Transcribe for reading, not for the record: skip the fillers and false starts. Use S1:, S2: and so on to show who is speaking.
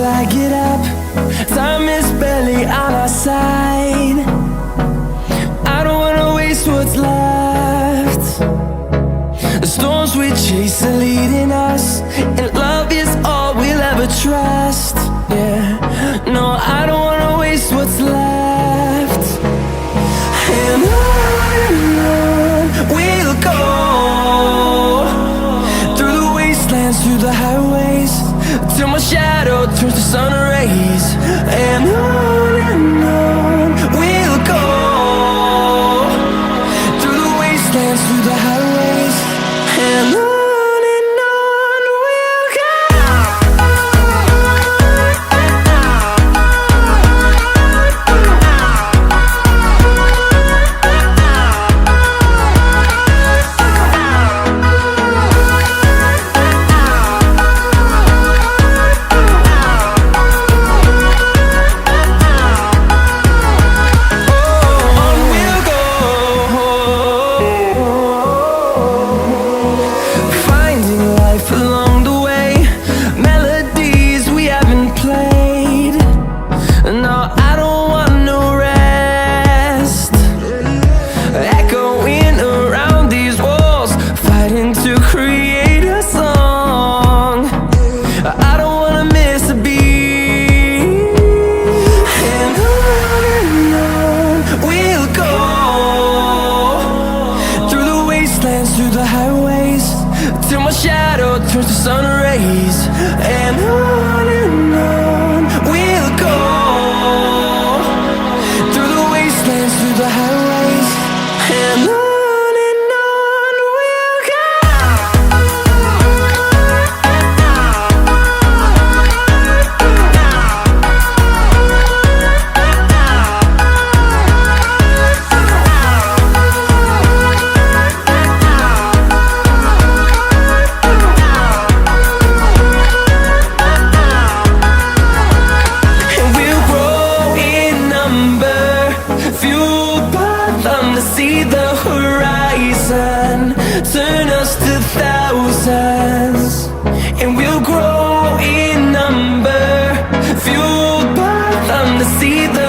S1: flag it up. Time is barely on our side. I don't wanna waste what's left. The storms we chase are leading us, and love is all we'll ever trust. Yeah, no, I don't wanna waste what's left. And on we'll go, through the wastelands, through the highways, till my shadow turns to sun rays. And on we'll go, through the wastelands, through the highways, and on we'll go. Through the highways, till my shadow turns to sun rays. And on we'll go, through the wastelands, through the highways, and on. See the horizon, turn us to thousands, and we'll grow in number, fueled by them to see the